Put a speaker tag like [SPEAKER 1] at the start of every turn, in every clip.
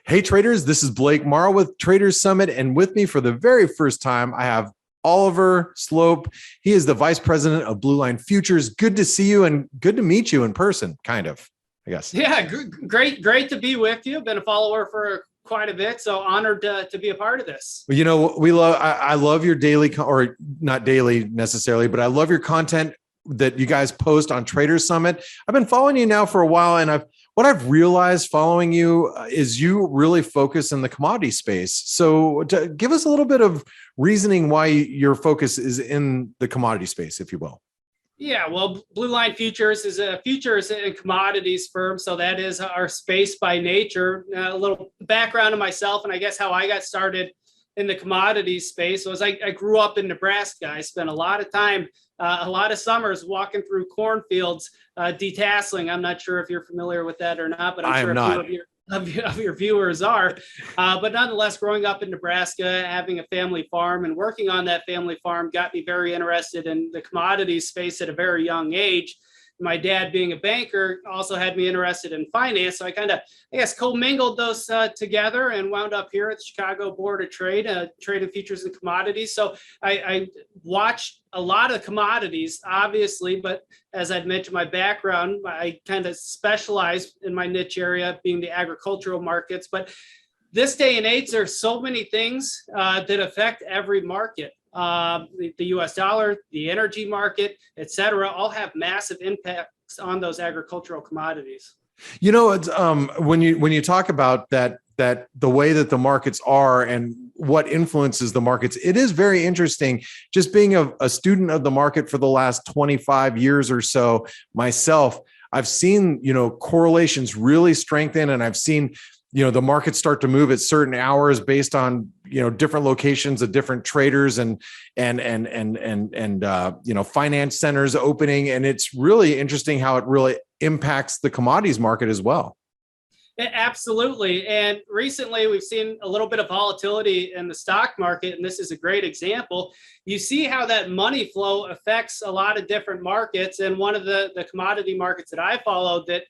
[SPEAKER 1] Hey traders, this is Blake Morrow with Traders Summit, and with me for the very first time, I have Oliver Sloup. He is the Vice President of Blue Line Futures. Good to see you and good to meet you in person, kind of, I guess.
[SPEAKER 2] Yeah, great to be with you. Been a follower for quite a bit, so honored to be a part of this.
[SPEAKER 1] You know, I love your daily, or not daily necessarily, but I love your content that you guys post on Traders Summit. I've been following you now for a while, and what I've realized following you is you really focus in the commodity space. So give us a little bit of reasoning why your focus is in the commodity space, if you will.
[SPEAKER 2] Yeah, well, Blue Line Futures is a futures and commodities firm, so that is our space by nature. A little background of myself, and I guess how I got started in the commodities space was I grew up in Nebraska. I spent a lot of time, a lot of summers walking through cornfields, detasseling. I'm not sure if you're familiar with that or not, but I'm sure a few of your viewers are. But nonetheless, growing up in Nebraska, having a family farm and working on that family farm got me very interested in the commodities space at a very young age. My dad, being a banker, also had me interested in finance. So I kind of, I guess, commingled those together and wound up here at the Chicago Board of Trade, Trade Futures and Commodities. So I watched a lot of commodities, obviously, but as I'd mentioned, my background, I kind of specialize in my niche area being the agricultural markets. But this day and age, there's so many things that affect every market. The US dollar, the energy market, et cetera, all have massive impacts on those agricultural commodities.
[SPEAKER 1] You know, it's when you talk about that the way that the markets are and what influences the markets, it is very interesting. Just being a student of the market for the last 25 years or so myself, I've seen, correlations really strengthen, and I've seen, the markets start to move at certain hours based on, different locations of different traders and finance centers opening. And it's really interesting how it really impacts the commodities market as well.
[SPEAKER 2] Absolutely. And recently we've seen a little bit of volatility in the stock market, and this is a great example. You see how that money flow affects a lot of different markets. And one of the commodity markets that I follow that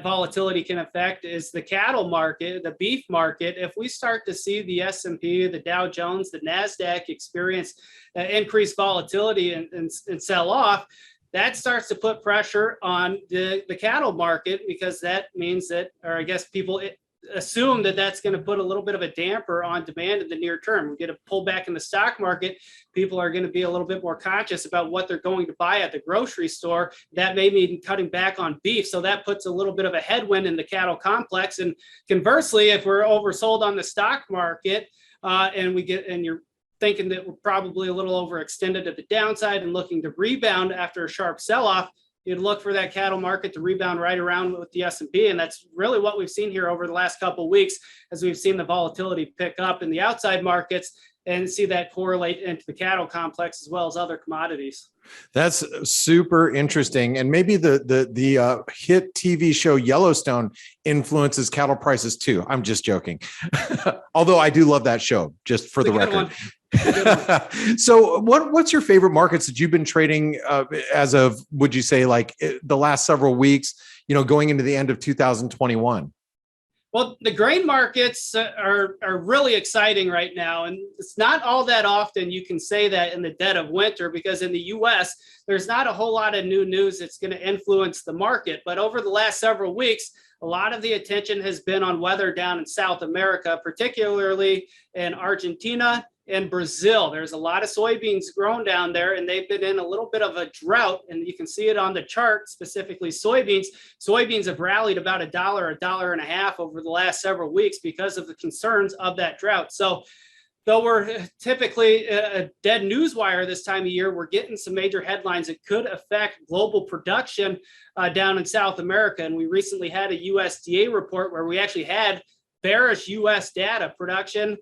[SPEAKER 2] volatility can affect is the cattle market, the beef market. If we start to see the S&P, the Dow Jones, the NASDAQ experience increased volatility and sell off, that starts to put pressure on the cattle market, because that means that, or I guess people assume that that's going to put a little bit of a damper on demand in the near term. We get a pullback in the stock market. People are going to be a little bit more conscious about what they're going to buy at the grocery store. That may mean cutting back on beef. So that puts a little bit of a headwind in the cattle complex. And conversely, if we're oversold on the stock market and you're thinking that we're probably a little overextended at the downside and looking to rebound after a sharp sell-off, you'd look for that cattle market to rebound right around with the S&P. And that's really what we've seen here over the last couple of weeks, as we've seen the volatility pick up in the outside markets and see that correlate into the cattle complex as well as other commodities.
[SPEAKER 1] That's super interesting. And maybe the hit TV show Yellowstone influences cattle prices too. I'm just joking. Although I do love that show, just for the record. So what's your favorite markets that you've been trading as of, would you say, like the last several weeks, going into the end of 2021?
[SPEAKER 2] Well, the grain markets are really exciting right now. And it's not all that often you can say that in the dead of winter, because in the US, there's not a whole lot of new news that's going to influence the market. But over the last several weeks, a lot of the attention has been on weather down in South America, particularly in Argentina and Brazil. There's a lot of soybeans grown down there, and they've been in a little bit of a drought, and you can see it on the chart, specifically soybeans. Soybeans have rallied about $1.50 over the last several weeks because of the concerns of that drought. So though we're typically a dead news wire this time of year, we're getting some major headlines that could affect global production down in South America. And we recently had a USDA report where we actually had bearish U.S. data production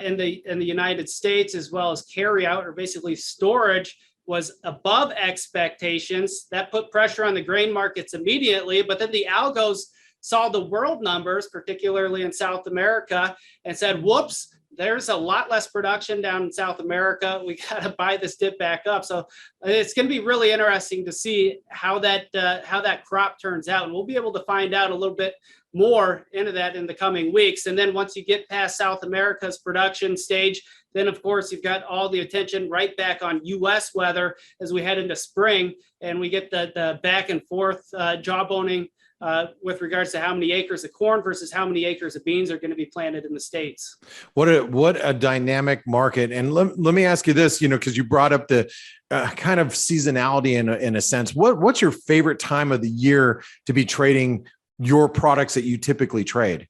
[SPEAKER 2] in the United States, as well as carry out, or basically storage, was above expectations. That put pressure on the grain markets immediately. But then the algos saw the world numbers, particularly in South America, and said, whoops, there's a lot less production down in South America. We got to buy this dip back up. So it's going to be really interesting to see how that crop turns out. And we'll be able to find out a little bit more into that in the coming weeks. And then once you get past South America's production stage, then of course you've got all the attention right back on U.S. weather as we head into spring, and we get the back and forth jawboning with regards to how many acres of corn versus how many acres of beans are going to be planted in the States.
[SPEAKER 1] What a dynamic market. And let me ask you this, because you brought up the kind of seasonality in a sense. What's your favorite time of the year to be trading your products that you typically trade?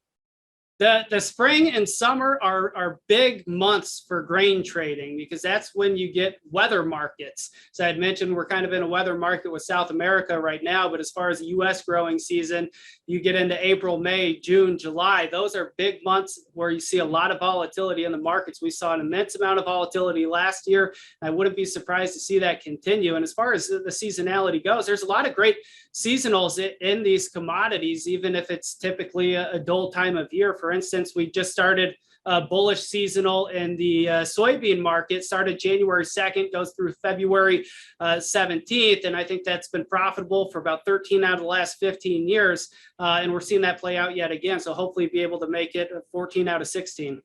[SPEAKER 2] The spring and summer are big months for grain trading because that's when you get weather markets. So I had mentioned we're kind of in a weather market with South America right now, but as far as the U.S. growing season, you get into April, May, June, July. Those are big months where you see a lot of volatility in the markets. We saw an immense amount of volatility last year. I wouldn't be surprised to see that continue. And as far as the seasonality goes, there's a lot of great seasonals in these commodities, even if it's typically a dull time of year. For instance, we just started a bullish seasonal in the soybean market, started January 2nd, goes through February 17th. And I think that's been profitable for about 13 out of the last 15 years. And we're seeing that play out yet again. So hopefully be able to make it 14 out of 16.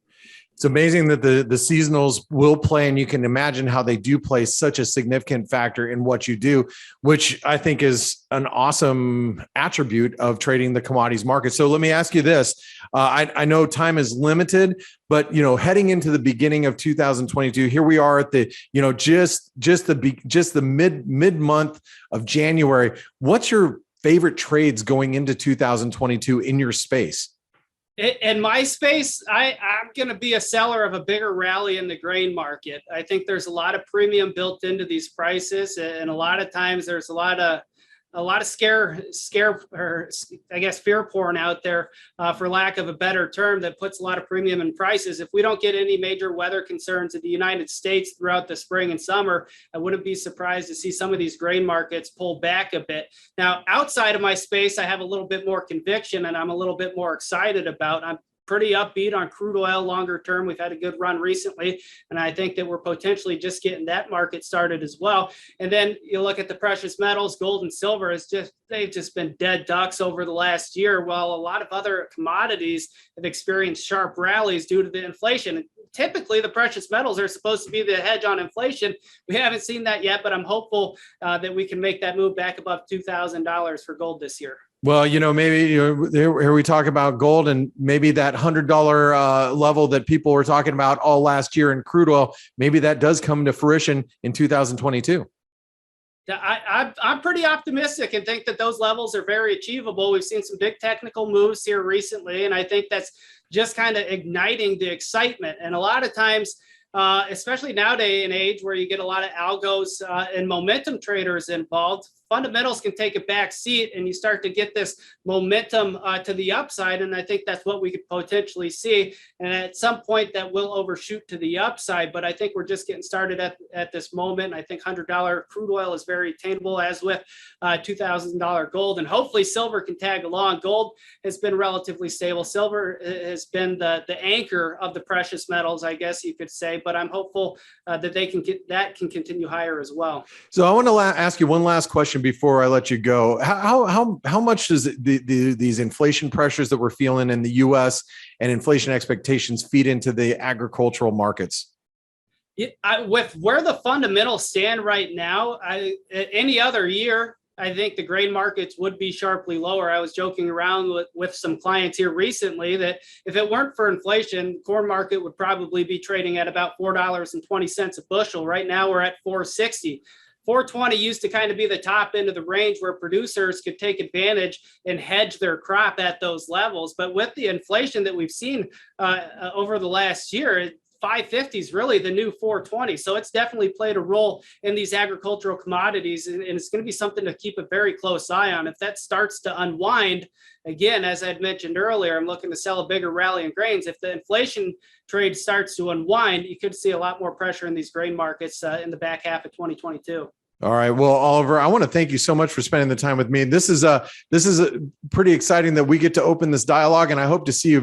[SPEAKER 1] It's amazing that the seasonals will play, and you can imagine how they do play such a significant factor in what you do, which I think is an awesome attribute of trading the commodities market. So let me ask you this. I know time is limited, but heading into the beginning of 2022, here we are at the just the mid month of January. What's your favorite trades going into 2022 in your space?
[SPEAKER 2] In my space, I'm going to be a seller of a bigger rally in the grain market. I think there's a lot of premium built into these prices, and a lot of times there's a lot of scare or I guess fear porn out there, for lack of a better term, that puts a lot of premium in prices. If we don't get any major weather concerns in the United States throughout the spring and summer, I wouldn't be surprised to see some of these grain markets pull back a bit. Now, outside of my space, I have a little bit more conviction and I'm a little bit more excited about. I'm pretty upbeat on crude oil longer term. We've had a good run recently, and I think that we're potentially just getting that market started as well. And then you look at the precious metals, gold and silver, they've just been dead ducks over the last year, while a lot of other commodities have experienced sharp rallies due to the inflation. And typically, the precious metals are supposed to be the hedge on inflation. We haven't seen that yet, but I'm hopeful that we can make that move back above $2,000 for gold this year.
[SPEAKER 1] Well, maybe here we talk about gold, and maybe that $100 level that people were talking about all last year in crude oil, maybe that does come to fruition in 2022.
[SPEAKER 2] I'm pretty optimistic and think that those levels are very achievable. We've seen some big technical moves here recently, and I think that's just kind of igniting the excitement. And a lot of times, especially nowadays and age where you get a lot of algos and momentum traders involved, fundamentals can take a back seat and you start to get this momentum to the upside. And I think that's what we could potentially see. And at some point that will overshoot to the upside, but I think we're just getting started at this moment. I think $100 crude oil is very attainable, as with $2,000 gold, and hopefully silver can tag along. Gold has been relatively stable. Silver has been the anchor of the precious metals, I guess you could say, but I'm hopeful that can continue higher as well.
[SPEAKER 1] So I want to ask you one last question before I let you go. How much does these inflation pressures that we're feeling in the U.S. and inflation expectations feed into the agricultural markets?
[SPEAKER 2] With where the fundamentals stand right now, any other year, I think the grain markets would be sharply lower. I was joking around with some clients here recently that if it weren't for inflation, the corn market would probably be trading at about $4.20 a bushel. Right now, we're at $4.60. $4.20 used to kind of be the top end of the range where producers could take advantage and hedge their crop at those levels. But with the inflation that we've seen over the last year, $5.50 is really the new $4.20. So it's definitely played a role in these agricultural commodities. And it's going to be something to keep a very close eye on. If that starts to unwind, again, as I'd mentioned earlier, I'm looking to sell a bigger rally in grains. If the inflation trade starts to unwind, you could see a lot more pressure in these grain markets in the back half of 2022.
[SPEAKER 1] All right. Well, Oliver, I want to thank you so much for spending the time with me. This is pretty exciting that we get to open this dialogue, and I hope to see you in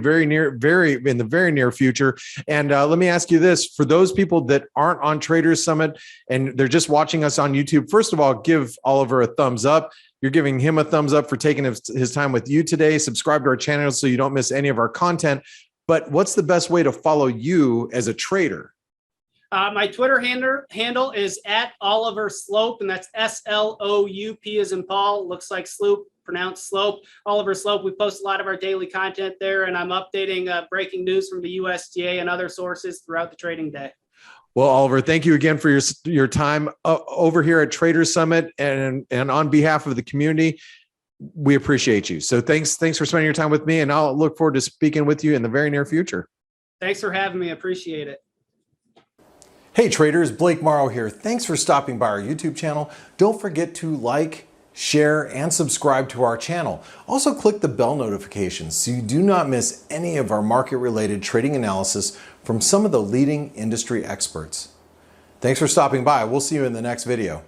[SPEAKER 1] the very near future. And let me ask you this: for those people that aren't on Traders Summit and they're just watching us on YouTube, first of all, give Oliver a thumbs up. You're giving him a thumbs up for taking his time with you today. Subscribe to our channel so you don't miss any of our content. But what's the best way to follow you as a trader?
[SPEAKER 2] My Twitter handle is at Oliver Sloup, and that's SLOUP as in Paul. Looks like Sloop, pronounced Slope. Oliver Sloup. We post a lot of our daily content there, and I'm updating breaking news from the USDA and other sources throughout the trading day.
[SPEAKER 1] Well, Oliver, thank you again for your time over here at Traders Summit, and on behalf of the community, we appreciate you. So thanks for spending your time with me, and I'll look forward to speaking with you in the very near future.
[SPEAKER 2] Thanks for having me. Appreciate it.
[SPEAKER 1] Hey traders, Blake Morrow here. Thanks for stopping by our YouTube channel. Don't forget to like, share, and subscribe to our channel. Also click the bell notifications so you do not miss any of our market-related trading analysis from some of the leading industry experts. Thanks for stopping by. We'll see you in the next video.